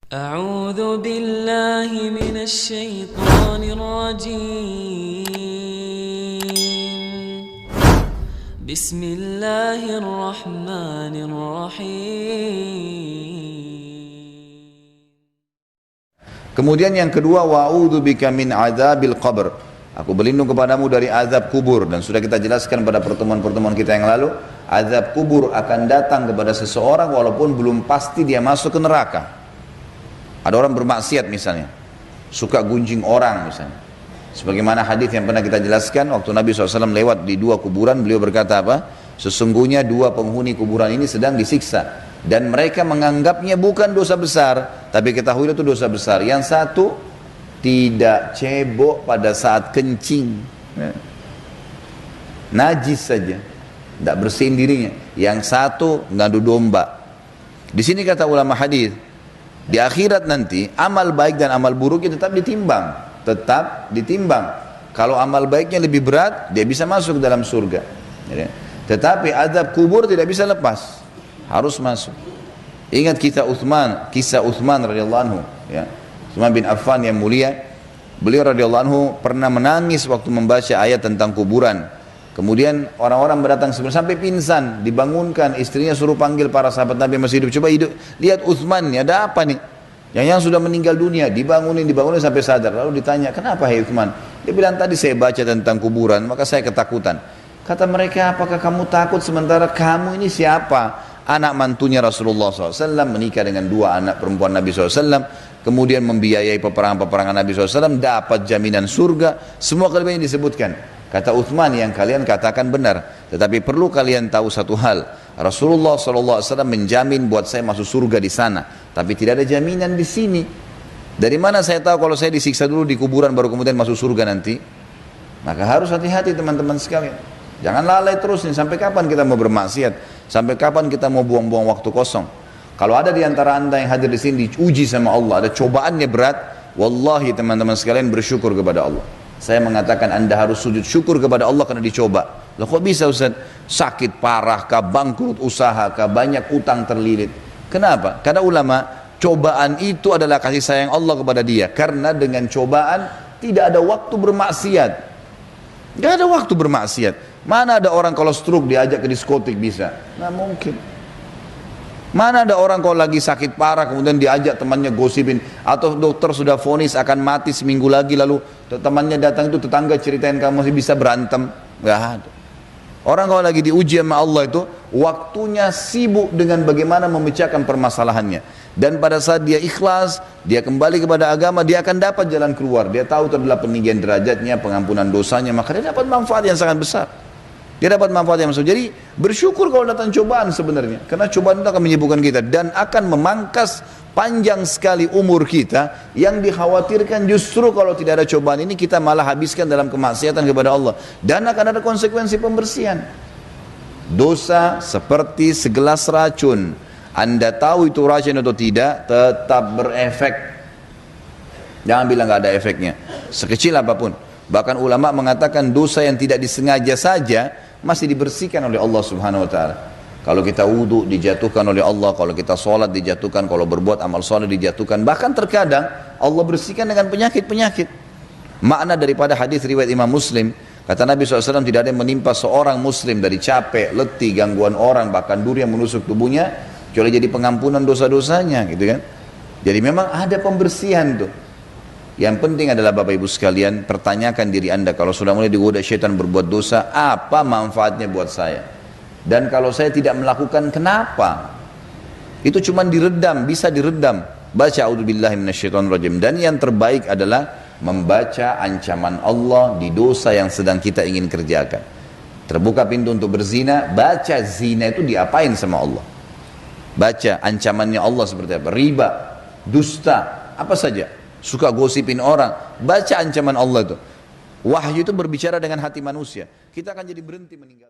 أعوذ بالله من الشيطان الرجيم بسم الله الرحمن الرحيم. Kemudian yang kedua, wa'udzu bika min adzabil qabr. Aku berlindung kepadamu dari azab kubur, dan sudah kita jelaskan pada pertemuan-pertemuan kita yang lalu, azab kubur akan datang kepada seseorang walaupun belum pasti dia masuk ke neraka. Ada orang bermaksiat misalnya, suka gunjing orang misalnya. Sebagaimana hadis yang pernah kita jelaskan, waktu Nabi SAW lewat di dua kuburan, beliau berkata apa? Sesungguhnya dua penghuni kuburan ini sedang disiksa, dan mereka menganggapnya bukan dosa besar, tapi ketahui itu dosa besar. Yang satu tidak cebok pada saat kencing, najis saja, tidak bersihin dirinya. Yang satu ngadu domba. Di sini kata ulama hadis, di akhirat nanti amal baik dan amal buruknya tetap ditimbang, Kalau amal baiknya lebih berat, dia bisa masuk dalam surga. Tetapi azab kubur tidak bisa lepas, harus masuk. Ingat kisah Utsman radhiyallahu anhu, ya. Utsman bin Affan yang mulia, beliau radhiyallahu anhu pernah menangis waktu membaca ayat tentang kuburan. Kemudian orang-orang berdatang sampai pingsan, dibangunkan, istrinya suruh panggil para sahabat Nabi yang masih hidup. Coba lihat Utsman, ada apa nih? Yang sudah meninggal dunia, dibangunin sampai sadar. Lalu ditanya, kenapa hai Utsman? Dia bilang, tadi saya baca tentang kuburan, maka saya ketakutan. Kata mereka, apakah kamu takut sementara kamu ini siapa? Anak mantunya Rasulullah SAW, menikah dengan dua anak perempuan Nabi SAW, kemudian membiayai peperangan-peperangan Nabi SAW, dapat jaminan surga, semua kelebihan disebutkan. Kata Utsman, yang kalian katakan benar, tetapi perlu kalian tahu satu hal, Rasulullah SAW menjamin buat saya masuk surga di sana, tapi tidak ada jaminan di sini. Dari mana saya tahu kalau saya disiksa dulu di kuburan baru kemudian masuk surga nanti? Maka harus hati-hati teman-teman sekalian. Jangan lalai terus nih, sampai kapan kita mau bermaksiat? Sampai kapan kita mau buang-buang waktu kosong? Kalau ada di antara anda yang hadir di sini diuji sama Allah, ada cobaannya berat, wallahi teman-teman sekalian bersyukur kepada Allah. Saya mengatakan anda harus sujud syukur kepada Allah karena dicoba. Loh kok bisa Ustaz? Sakit parah kah, bangkrut usaha kah, banyak utang terlilit. Kenapa? Karena ulama, cobaan itu adalah kasih sayang Allah kepada dia. Karena dengan cobaan tidak ada waktu bermaksiat. Tidak ada waktu bermaksiat. Mana ada orang kalau stroke diajak ke diskotik bisa? Nggak mungkin. Mana ada orang kalau lagi sakit parah kemudian diajak temannya gosipin, atau dokter sudah vonis akan mati seminggu lagi lalu temannya datang itu tetangga ceritain kamu masih bisa berantem? Nggak ada. Orang kalau lagi diuji sama Allah itu waktunya sibuk dengan bagaimana memecahkan permasalahannya, dan pada saat dia ikhlas, dia kembali kepada agama, dia akan dapat jalan keluar. Dia tahu itu adalah peninggian derajatnya, pengampunan dosanya, maka dia dapat manfaat yang sangat besar. Dia dapat manfaat yang besar. Jadi bersyukur kalau datang cobaan sebenarnya, karena cobaan itu akan menyibukkan kita dan akan memangkas panjang sekali umur kita. Yang dikhawatirkan justru kalau tidak ada cobaan ini kita malah habiskan dalam kemaksiatan kepada Allah, dan akan ada konsekuensi pembersihan. Dosa seperti segelas racun, anda tahu itu racun atau tidak, tetap berefek. Jangan bilang nggak ada efeknya, sekecil apapun. Bahkan ulama mengatakan dosa yang tidak disengaja saja masih dibersihkan oleh Allah Subhanahu wa taala. Kalau kita wudu dijatuhkan oleh Allah, kalau kita sholat dijatuhkan, kalau berbuat amal soleh dijatuhkan. Bahkan terkadang Allah bersihkan dengan penyakit-penyakit. Makna daripada hadis riwayat Imam Muslim, kata Nabi SAW, tidak ada yang menimpa seorang muslim dari capek, letih, gangguan orang, bahkan duri yang menusuk tubuhnya, kecuali jadi pengampunan dosa-dosanya, gitu kan. Jadi memang ada pembersihan tuh. Yang penting adalah Bapak Ibu sekalian, pertanyakan diri anda, kalau sudah mulai digoda syaitan berbuat dosa, apa manfaatnya buat saya? Dan kalau saya tidak melakukan, kenapa? Itu cuma diredam, bisa diredam. Baca a'udzubillahi minasyaitonirrajim. Dan yang terbaik adalah membaca ancaman Allah di dosa yang sedang kita ingin kerjakan. Terbuka pintu untuk berzina, baca zina itu diapain sama Allah. Baca ancamannya Allah seperti apa. Riba, dusta, apa saja. Suka gosipin orang, baca ancaman Allah itu. Wahyu itu berbicara dengan hati manusia. Kita akan jadi berhenti meninggal.